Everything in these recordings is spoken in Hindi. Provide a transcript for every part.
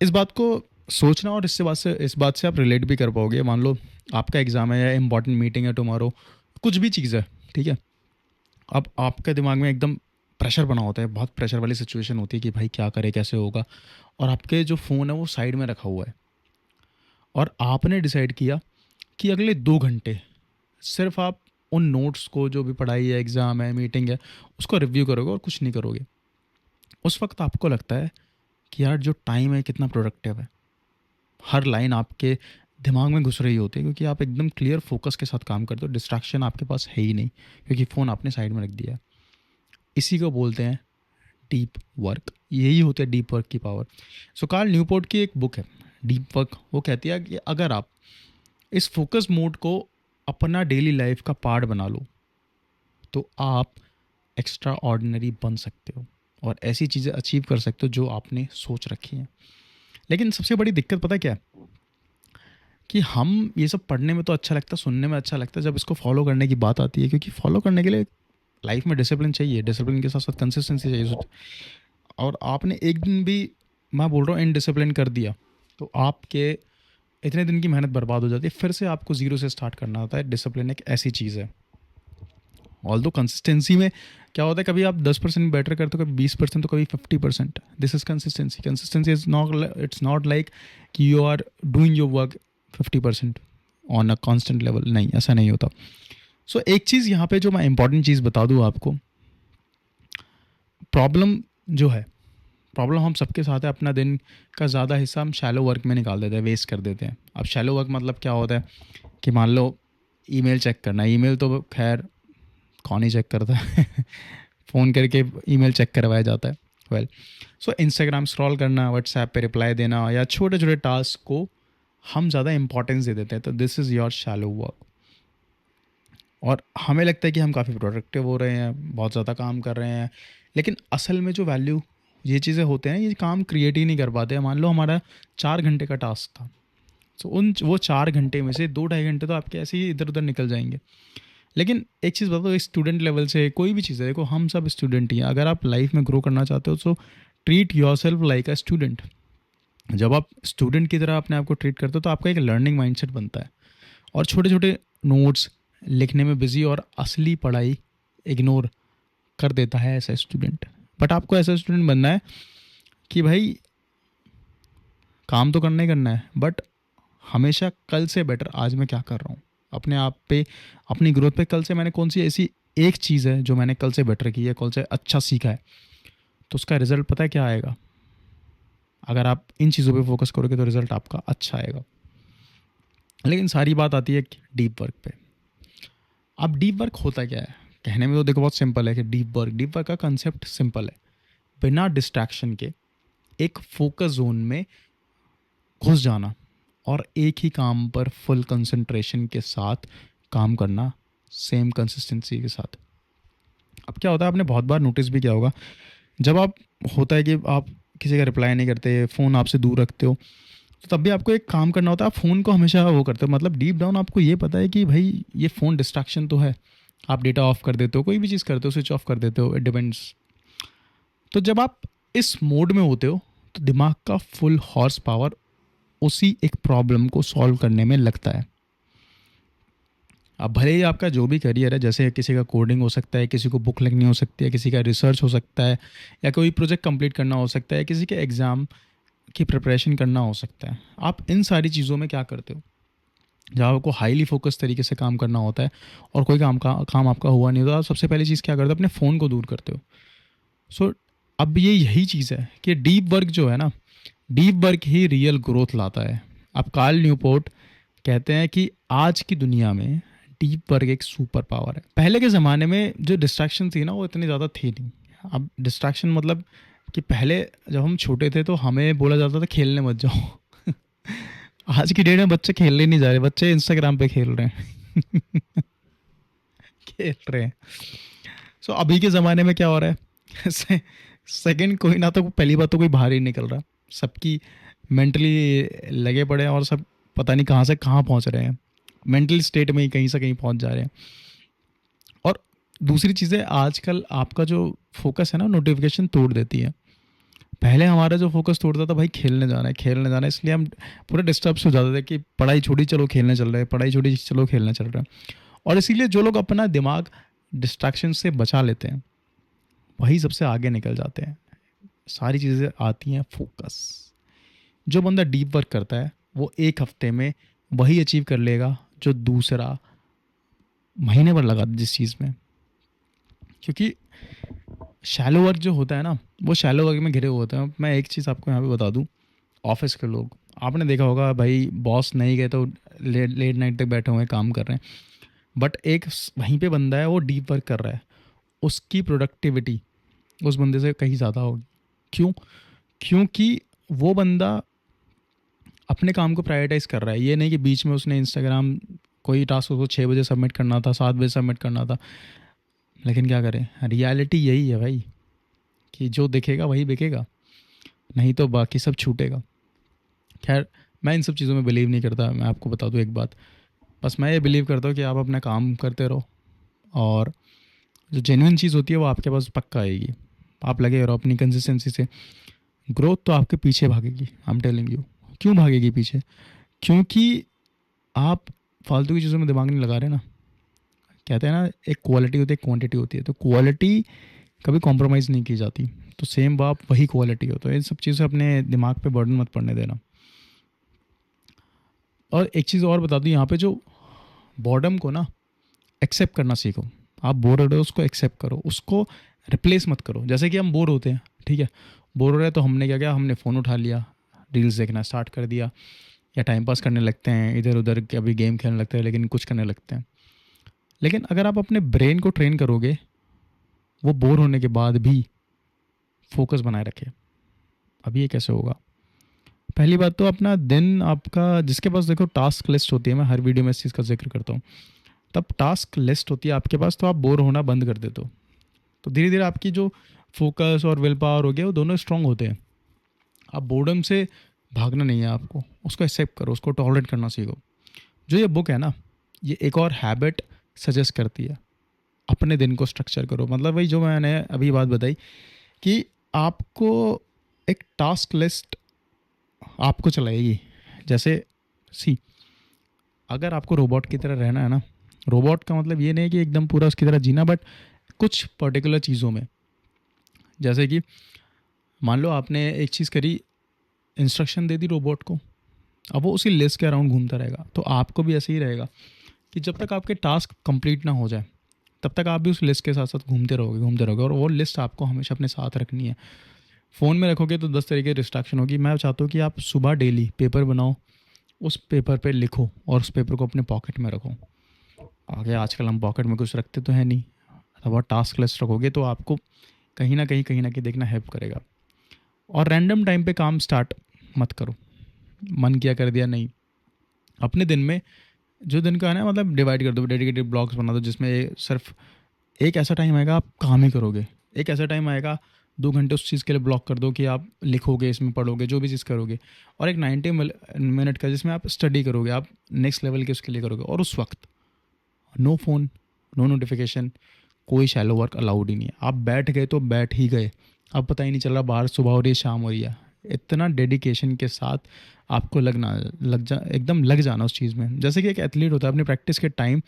इस बात को सोचना, और इस बात से आप रिलेट भी कर पाओगे। मान लो आपका एग्ज़ाम है या इंपॉर्टेंट मीटिंग है टुमारो, कुछ भी चीज़ है, ठीक है। अब आपके दिमाग में एकदम प्रेशर बना होता है, बहुत प्रेशर वाली सिचुएशन होती है कि भाई क्या करे, कैसे होगा, और आपके जो फ़ोन है वो साइड में रखा हुआ है, और आपने डिसाइड किया कि अगले 2 घंटे सिर्फ आप उन नोट्स को, जो भी पढ़ाई है, एग्ज़ाम है, मीटिंग है, उसको रिव्यू करोगे और कुछ नहीं करोगे। उस वक्त आपको लगता है कि यार जो टाइम है कितना प्रोडक्टिव है, हर लाइन आपके दिमाग में घुस रही होती है, क्योंकि आप एकदम क्लियर फोकस के साथ काम करते हो, डिस्ट्रैक्शन आपके पास है ही नहीं, क्योंकि फ़ोन आपने साइड में रख दिया है। इसी को बोलते हैं डीप वर्क। यही होती है डीप वर्क की पावर। सो कार्ल न्यूपोर्ट की एक बुक है डीप वर्क, वो कहती है कि अगर आप इस फोकस मोड को अपना डेली लाइफ का पार्ट बना लो तो आप एक्स्ट्रा ऑर्डिनरी बन सकते हो और ऐसी चीज़ें अचीव कर सकते हो जो आपने सोच रखी हैं। लेकिन सबसे बड़ी दिक्कत पता क्या है, कि हम ये सब पढ़ने में तो अच्छा लगता है, सुनने में अच्छा लगता है, जब इसको फॉलो करने की बात आती है, क्योंकि फॉलो करने के लिए लाइफ में डिसिप्लिन चाहिए, डिसिप्लिन के साथ साथ कंसिस्टेंसी चाहिए। और आपने एक दिन भी, मैं बोल रहा हूँ, इनडिसिप्लिन कर दिया तो आपके इतने दिन की मेहनत बर्बाद हो जाती है। फिर से आपको ज़ीरो से स्टार्ट करना होता है। डिसिप्लिन एक ऐसी चीज़ है। ऑल्दो कंसिस्टेंसी में क्या होता है, कभी आप 10% बेटर करते हो, कभी 20%, तो कभी 50%। This is consistency. Consistency is not, it's not like कि you are doing your work 50% on a constant level. नहीं, ऐसा नहीं होता। सो एक चीज़ यहाँ पे जो मैं इंपॉर्टेंट चीज़ बता दूँ आपको, प्रॉब्लम जो है, प्रॉब्लम हम सबके साथ है। अपना दिन का ज़्यादा हिस्सा हम शैलो वर्क में निकाल देते हैं, वेस्ट कर देते हैं। अब शैलो वर्क मतलब क्या होता है कि मान लो ईमेल चेक करना, ईमेल तो खैर कौन ही चेक करता है फ़ोन करके ईमेल चेक करवाया जाता है। वेल, सो इंस्टाग्राम स्क्रॉल करना, व्हाट्सएप पे रिप्लाई देना, या छोटे छोटे टास्क को हम ज़्यादा इंपॉर्टेंस दे देते हैं, तो this is your shallow work. और हमें लगता है कि हम काफ़ी प्रोडक्टिव हो रहे हैं, बहुत ज़्यादा काम कर रहे हैं, लेकिन असल में जो वैल्यू ये चीज़ें होते हैं, ये काम क्रिएट ही नहीं कर पाते हैं। मान लो हमारा 4 घंटे का टास्क था, तो वो 4 घंटे में से 2 ढाई घंटे तो आपके ऐसे ही इधर उधर निकल जाएंगे। लेकिन एक चीज़ बताओ, स्टूडेंट लेवल से कोई भी चीज़ है, देखो हम सब स्टूडेंट ही हैं। अगर आप लाइफ में ग्रो करना चाहते हो तो treat your self like a student. जब आप स्टूडेंट की तरह अपने आप को ट्रीट करते हो तो आपका एक लर्निंग माइंडसेट बनता है, और छोटे छोटे नोट्स लिखने में बिजी और असली पढ़ाई इग्नोर कर देता है ऐसा स्टूडेंट। बट आपको ऐसा स्टूडेंट बनना है कि भाई काम तो करना ही करना है, बट हमेशा कल से बेटर आज मैं क्या कर रहा हूँ, अपने आप पे, अपनी ग्रोथ पे, कल से मैंने कौन सी ऐसी एक चीज़ है जो मैंने कल से बेटर की है, कल से अच्छा सीखा है, तो उसका रिजल्ट पता है क्या आएगा। अगर आप इन चीज़ों पे फोकस करोगे तो रिजल्ट आपका अच्छा आएगा। लेकिन सारी बात आती है डीप वर्क पे। अब डीप वर्क होता क्या है, कहने में तो देखो बहुत सिंपल है कि डीप वर्क का कंसेप्ट सिंपल है। बिना डिस्ट्रैक्शन के एक फोकस जोन में घुस जाना और एक ही काम पर फुल कंसंट्रेशन के साथ काम करना, सेम कंसिस्टेंसी के साथ। अब क्या होता है, आपने बहुत बार नोटिस भी किया होगा, जब आप, होता है कि आप किसी का रिप्लाई नहीं करते, फ़ोन आपसे दूर रखते हो, तो तब भी आपको एक काम करना होता है। आप फ़ोन को हमेशा वो करते हो, मतलब डीप डाउन आपको ये पता है कि भाई ये फ़ोन डिस्ट्रैक्शन तो है। आप डेटा ऑफ कर देते हो, कोई भी चीज़ करते हो, स्विच ऑफ कर देते हो, इट डिपेंड्स। तो जब आप इस मोड में होते हो तो दिमाग का फुल हॉर्स पावर उसी एक प्रॉब्लम को सॉल्व करने में लगता है। अब भले ही आपका जो भी करियर है, जैसे किसी का कोडिंग हो सकता है, किसी को बुक लिखनी हो सकती है, किसी का रिसर्च हो सकता है, या कोई प्रोजेक्ट कंप्लीट करना हो सकता है, किसी के एग्ज़ाम की प्रिपरेशन करना हो सकता है। आप इन सारी चीज़ों में क्या करते हो, जब आपको हाईली फोकस तरीके से काम करना होता है और कोई काम आपका हुआ नहीं होता, आप सबसे पहली चीज़ क्या करते हो, अपने फ़ोन को दूर करते हो। सो अब ये यही चीज़ है कि डीप वर्क जो है ना, डीप वर्क ही रियल ग्रोथ लाता है। अब कार्ल न्यूपोर्ट कहते हैं कि आज की दुनिया में डीप वर्क एक सुपर पावर है। पहले के ज़माने में जो डिस्ट्रैक्शन थी ना, वो इतनी ज़्यादा थी नहीं। अब डिस्ट्रैक्शन मतलब कि पहले जब हम छोटे थे तो हमें बोला जाता था खेलने मत जाओ आज की डेट में बच्चे खेलने नहीं जा रहे, बच्चे इंस्टाग्राम पे खेल रहे हैं खेल रहे हैं। सो अभी के ज़माने में क्या हो रहा है सेकंड कोई ना, तो पहली बात तो कोई बाहर ही निकल रहा, सबकी मेंटली लगे पड़े हैं, और सब पता नहीं कहाँ से कहाँ पहुँच रहे हैं, मेंटल स्टेट में ही कहीं से कहीं पहुँच जा रहे हैं। और दूसरी चीज़ है, आजकल आपका जो फोकस है ना, नोटिफिकेशन तोड़ देती है। पहले हमारा जो फोकस तोड़ता था भाई खेलने जाना है, खेलने जाना है, इसलिए हम पूरे डिस्टर्ब हो जाते थे कि पढ़ाई छोड़ी चलो खेलने चल रहे हैं, पढ़ाई छोड़ी चलो खेलने चल रहे हैं। और इसीलिए जो लोग अपना दिमाग डिस्ट्रैक्शन से बचा लेते हैं वही सबसे आगे निकल जाते हैं। सारी चीज़ें आती हैं फोकस। जो बंदा डीप वर्क करता है वो एक हफ्ते में वही अचीव कर लेगा जो दूसरा महीने भर लगा जिस चीज़ में। क्योंकि शैलो वर्क जो होता है ना वो शैलो वर्क में घिरे हुए होते हैं। मैं एक चीज़ आपको यहाँ पे बता दूँ, ऑफिस के लोग आपने देखा होगा भाई, बॉस नहीं गए तो लेट लेट नाइट तक बैठे हुए हैं काम कर रहे हैं, बट एक वहीं पे बंदा है वो डीप वर्क कर रहा है, उसकी प्रोडक्टिविटी उस बंदे से कहीं ज़्यादा होगी। क्यों? क्योंकि वो बंदा अपने काम को प्रायोरिटाइज कर रहा है। ये नहीं कि बीच में उसने इंस्टाग्राम कोई टास्क उसको 6 बजे सबमिट करना था, 7 बजे सबमिट करना था। लेकिन क्या करें, रियलिटी यही है भाई कि जो दिखेगा वही बिकेगा, नहीं तो बाकी सब छूटेगा। खैर, मैं इन सब चीज़ों में बिलीव नहीं करता। मैं आपको बता दूँ एक बात, बस मैं ये बिलीव करता हूँ कि आप अपना काम करते रहो और जो जेन्युइन चीज़ होती है वो आपके पास पक्का आएगी। आप लगे रहो अपनी कंसिस्टेंसी से, ग्रोथ तो आपके पीछे भागेगी। I am telling you. क्यों भागेगी पीछे? क्योंकि आप फालतू की चीज़ों में दिमाग नहीं लगा रहे ना। कहते हैं ना, एक क्वालिटी होती है, एक क्वांटिटी होती है, तो क्वालिटी कभी कॉम्प्रोमाइज़ नहीं की जाती। तो सेम बात वही क्वालिटी हो। तो इन सब चीज़ें अपने दिमाग पे बर्डन मत पड़ने देना। और एक चीज़ और बता दूँ यहाँ पे, जो बॉर्डम को ना एक्सेप्ट करना सीखो। आप बोर हो रहे हो उसको एक्सेप्ट करो, उसको रिप्लेस मत करो। जैसे कि हम बोर होते हैं, ठीक है, बोर हो रहे हैं तो हमने क्या किया, हमने फ़ोन उठा लिया, रील्स देखना स्टार्ट कर दिया, या टाइम पास करने लगते हैं इधर उधर, कभी गेम खेलने लगते हैं, लेकिन कुछ करने लगते हैं। लेकिन अगर आप अपने ब्रेन को ट्रेन करोगे वो बोर होने के बाद भी फोकस बनाए रखे, अभी ये कैसे होगा? पहली बात तो अपना दिन आपका, जिसके पास देखो टास्क लिस्ट होती है, मैं हर वीडियो में इस चीज़ का जिक्र करता हूँ, तब टास्क लिस्ट होती है आपके पास, तो आप बोर होना बंद कर देते हो। तो धीरे धीरे आपकी जो फोकस और विल पावर हो गया वो दोनों स्ट्रांग होते हैं। आप बोर्डम से भागना नहीं है आपको, उसको एक्सेप्ट करो, उसको टॉलरेट करना सीखो। जो ये बुक है ना, ये एक और हैबिट सजेस्ट करती है, अपने दिन को स्ट्रक्चर करो। मतलब वही जो मैंने अभी बात बताई कि आपको एक टास्क लिस्ट आपको चलाएगी। जैसे सी, अगर आपको रोबोट की तरह रहना है ना, रोबोट का मतलब ये नहीं कि एकदम पूरा उसकी तरह जीना, बट कुछ पर्टिकुलर चीज़ों में, जैसे कि मान लो आपने एक चीज़ करी, इंस्ट्रक्शन दे दी रोबोट को, अब वो उसी लिस्ट के अराउंड घूमता रहेगा। तो आपको भी ऐसे ही रहेगा कि जब तक आपके टास्क कंप्लीट ना हो जाए तब तक आप भी उस लिस्ट के साथ साथ घूमते रहोगे, और वो लिस्ट आपको हमेशा अपने साथ रखनी है। फ़ोन में रखोगे तो 10 तरीके की डिस्ट्रैक्शन होगी। मैं चाहता हूँ कि आप सुबह डेली पेपर बनाओ, उस पेपर पे लिखो और उस पेपर को अपने पॉकेट में रखो। आगे आजकल हम पॉकेट में कुछ रखते तो है नहीं, अथवा टास्क लिस्ट रखोगे तो आपको कहीं ना कहीं देखना हेल्प करेगा। और रैंडम टाइम पे काम स्टार्ट मत करो, मन किया कर दिया नहीं। अपने दिन में जो दिन का है ना, मतलब डिवाइड कर दो, डेडिकेटेड ब्लॉक्स बना दो, जिसमें सिर्फ एक ऐसा टाइम आएगा आप काम ही करोगे, एक ऐसा टाइम आएगा 2 घंटे उस चीज़ के लिए ब्लॉक कर दो कि आप लिखोगे, इसमें पढ़ोगे, जो भी चीज़ करोगे। और एक 90 मिनट का जिसमें आप स्टडी करोगे, आप नेक्स्ट लेवल के उसके लिए करोगे। और उस वक्त नो फ़ोन, नो नोटिफिकेशन, कोई शैलो वर्क अलाउड ही नहीं है। आप बैठ गए तो बैठ ही गए, अब पता ही नहीं चल रहा बाहर सुबह हो रही है शाम हो रही है। इतना डेडिकेशन के साथ आपको एकदम लग जाना उस चीज़ में। जैसे कि एक एथलीट होता है, अपनी प्रैक्टिस के टाइम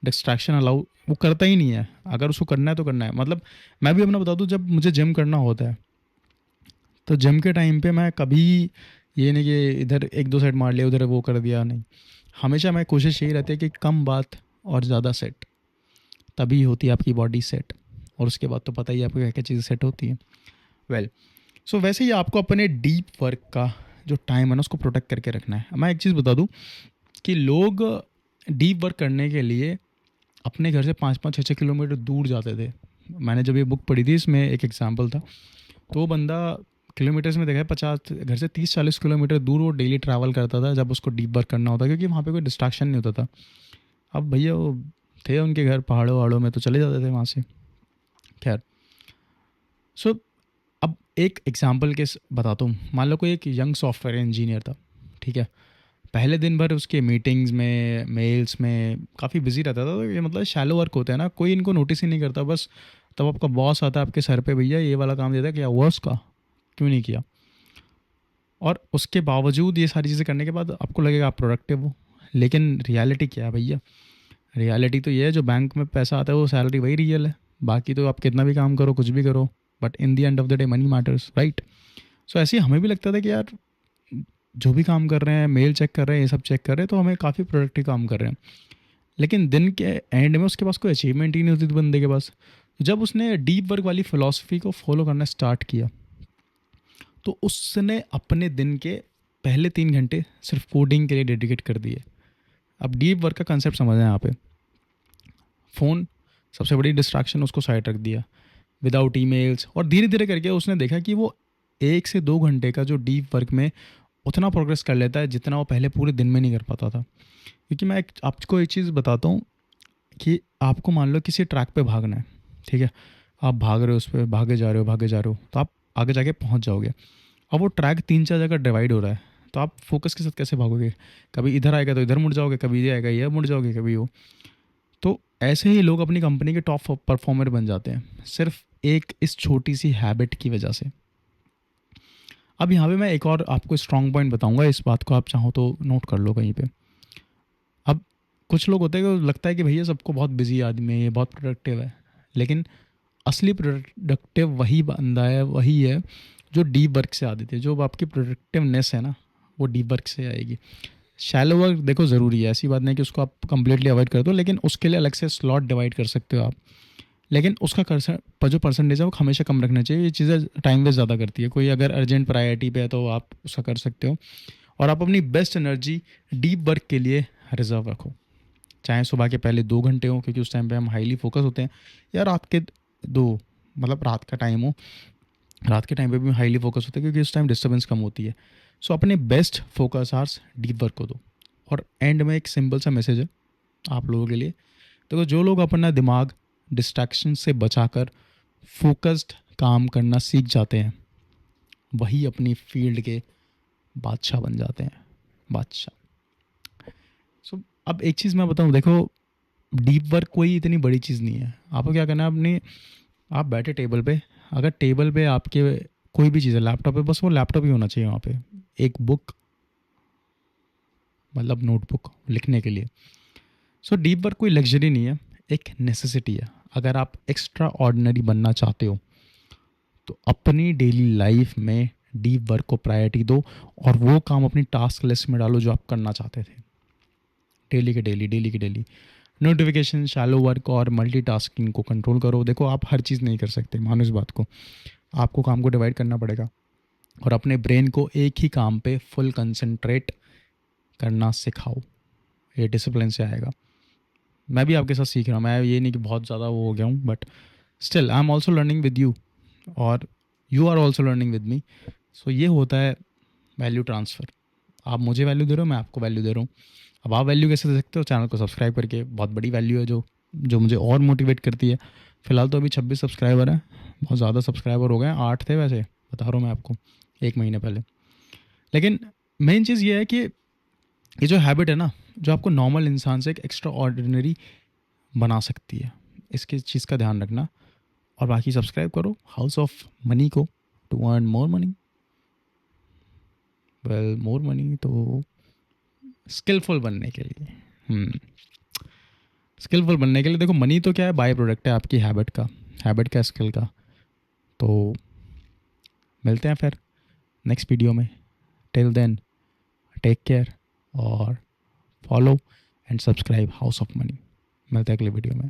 डिस्ट्रैक्शन अलाउ वो करता ही नहीं है। अगर उसको करना है तो करना है। मतलब मैं भी अपना बता दूँ, जब मुझे जिम करना होता है तो जिम के टाइम पे मैं कभी ये नहीं कि इधर 1-2 सेट मार लिया, उधर वो कर दिया, नहीं। हमेशा मैं कोशिश यही रहती है कि कम बात और ज़्यादा सेट, तभी होती है आपकी बॉडी सेट। और उसके बाद तो पता ही है आपको क्या क्या चीज़ें सेट होती हैं। वेल, सो वैसे ही आपको अपने डीप वर्क का जो टाइम है ना उसको प्रोटेक्ट करके रखना है। मैं एक चीज़ बता दूँ कि लोग डीप वर्क करने के लिए अपने घर से 5-5, 6-6 किलोमीटर दूर जाते थे। मैंने जब ये बुक पढ़ी थी, इसमें एक एग्जाम्पल था, तो वो बंदा किलोमीटर्स में देखा है 50, घर से 30-40 किलोमीटर दूर वो डेली ट्रैवल करता था जब उसको डीप वर्क करना होता, क्योंकि वहाँ पे कोई डिस्ट्रैक्शन नहीं होता था। अब भैया वो थे उनके घर पहाड़ों वहाड़ों में, तो चले जाते थे वहाँ से। खैर, सो अब एक एग्जांपल के बताता हूँ। मान लो कोई एक यंग सॉफ्टवेयर इंजीनियर था, ठीक है। पहले दिन भर उसके मीटिंग्स में, मेल्स में काफ़ी बिजी रहता था। तो ये मतलब शैलो वर्क होता है ना, कोई इनको नोटिस ही नहीं करता। बस तब आपका बॉस आता है आपके सर पे, भैया ये वाला काम देता है, क्या हुआ उसका, क्यों नहीं किया? और उसके बावजूद ये सारी चीज़ें करने के बाद आपको लगेगा आप प्रोडक्टिव हो, लेकिन रियलिटी क्या है भैया? रियलिटी तो ये है, जो बैंक में पैसा आता है वो सैलरी वही रियल है, बाकी तो आप कितना भी काम करो, कुछ भी करो, but in the end of the day money matters, right? So ऐसे ही हमें भी लगता था कि यार जो भी काम कर रहे हैं, मेल चेक कर रहे हैं, ये सब चेक कर रहे हैं, तो हमें काफ़ी प्रोडक्टिव काम कर रहे हैं, लेकिन दिन के एंड में उसके पास कोई अचीवमेंट ही नहीं होती थी बंदे के पास। जब उसने डीप वर्क वाली फ़िलॉसफी को फॉलो करना स्टार्ट किया, तो उसने अपने दिन के पहले 3 घंटे सिर्फ कोडिंग के लिए डेडिकेट कर दिए। अब डीप वर्क का कंसेप्ट समझना है यहाँ पे। फ़ोन सबसे बड़ी डिस्ट्रैक्शन, उसको साइड रख दिया, विदाउट ईमेल्स, और धीरे धीरे करके उसने देखा कि वो 1 से 2 घंटे का जो डीप वर्क में उतना प्रोग्रेस कर लेता है जितना वो पहले पूरे दिन में नहीं कर पाता था। क्योंकि मैं आपको एक चीज़ बताता हूँ कि आपको मान लो किसी ट्रैक पे भागना है, ठीक है? आप भाग रहे हो, उस पर भागे जा रहे हो, तो आप आगे जाके पहुँच जाओगे। अब वो ट्रैक 3-4 जगह डिवाइड हो रहा है, तो आप फोकस के साथ कैसे भागोगे? कभी इधर आएगा तो इधर मुड़ जाओगे, कभी ये आएगा ये मुड़ जाओगे, कभी वो। तो ऐसे ही लोग अपनी कंपनी के टॉप परफॉर्मर बन जाते हैं, सिर्फ एक इस छोटी सी हैबिट की वजह से। अब यहाँ पे मैं एक और आपको स्ट्रॉन्ग पॉइंट बताऊंगा, इस बात को आप चाहो तो नोट कर लो कहीं पे। अब कुछ लोग होते हैं कि लगता है कि भैया सबको बहुत बिजी आदमी है, ये बहुत प्रोडक्टिव है, लेकिन असली प्रोडक्टिव वही बंदा है, वही है जो डीप वर्क से आती है। जो आपकी प्रोडक्टिवनेस है ना, वो डीप वर्क से आएगी। शैलो वर्क देखो ज़रूरी है, ऐसी बात नहीं कि उसको आप कंप्लीटली अवॉइड कर दो, लेकिन उसके लिए अलग से स्लॉट डिवाइड कर सकते हो आप, लेकिन उसका जो परसेंटेज है वो हमेशा कम रखना चाहिए। ये चीज़ें टाइम वेस्ट ज़्यादा करती है। कोई अगर अर्जेंट प्रायोरिटी पे है तो आप उसका कर सकते हो, और आप अपनी बेस्ट एनर्जी डीप वर्क के लिए रिजर्व रखो, चाहे सुबह के पहले 2 घंटे हो, क्योंकि उस टाइम पे हम हाईली फोकस होते हैं, या रात के मतलब रात का टाइम हो, रात के टाइम पे भी हाईली फोकस होते हैं, क्योंकि उस टाइम डिस्टर्बेंस कम होती है। सो अपने best focus hours deep work को दो। और एंड में एक सिंपल सा मैसेज है आप लोगों के लिए। देखो, जो लोग अपना दिमाग डिस्ट्रैक्शन से बचाकर फोकस्ड काम करना सीख जाते हैं, वही अपनी फील्ड के बादशाह बन जाते हैं, बादशाह। सो अब एक चीज़ मैं बताऊं, देखो डीप वर्क कोई इतनी बड़ी चीज़ नहीं है। आपको क्या करना है, अपनी आप बैठे टेबल पे, अगर टेबल पे आपके कोई भी चीज़ है, लैपटॉप पे, बस वो लैपटॉप ही होना चाहिए वहाँ पे, एक बुक मतलब नोटबुक लिखने के लिए। सो डीप वर्क कोई लग्जरी नहीं है, एक नेसेसिटी है। अगर आप एक्स्ट्रा ऑर्डिनरी बनना चाहते हो तो अपनी डेली लाइफ में डीप वर्क को प्रायोरिटी दो, और वो काम अपनी टास्क लिस्ट में डालो जो आप करना चाहते थे, डेली के डेली, डेली के डेली। नोटिफिकेशन, शैलो वर्क और मल्टीटास्किंग को कंट्रोल करो। देखो, आप हर चीज़ नहीं कर सकते, मानो इस बात को। आपको काम को डिवाइड करना पड़ेगा, और अपने ब्रेन को एक ही काम पे फुल कंसंट्रेट करना सिखाओ। ये डिसिप्लिन से आएगा। मैं भी आपके साथ सीख रहा हूँ, मैं ये नहीं कि बहुत ज़्यादा वो हो गया हूँ, but still I am also learning with you, और you are also learning with me. So ये होता है वैल्यू ट्रांसफ़र। आप मुझे वैल्यू दे रहे हो, मैं आपको वैल्यू दे रहा हूँ। अब आप वैल्यू कैसे दे सकते हो? चैनल को सब्सक्राइब करके, बहुत बड़ी वैल्यू है जो जो मुझे और मोटिवेट करती है। फ़िलहाल तो अभी 26 सब्सक्राइबर हैं, बहुत ज़्यादा सब्सक्राइबर हो गए हैं, 8 थे वैसे, बता रहा हूँ मैं आपको, 1 महीने पहले। लेकिन मेन चीज़ ये है कि ये जो हैबिट है ना, जो आपको नॉर्मल इंसान से एक एक्स्ट्रा ऑर्डिनरी बना सकती है, इसकी चीज़ का ध्यान रखना। और बाकी सब्सक्राइब करो हाउस ऑफ मनी को, to earn more money. Well, more money तो स्किलफुल बनने के लिए। स्किलफुल बनने के लिए देखो, मनी तो क्या है, बाय प्रोडक्ट है आपकी हैबिट का, स्किल का। तो मिलते हैं फिर नेक्स्ट वीडियो में। टिल देन, टेक केयर, और follow and subscribe house of money. मिलते हैं अगले वीडियो में।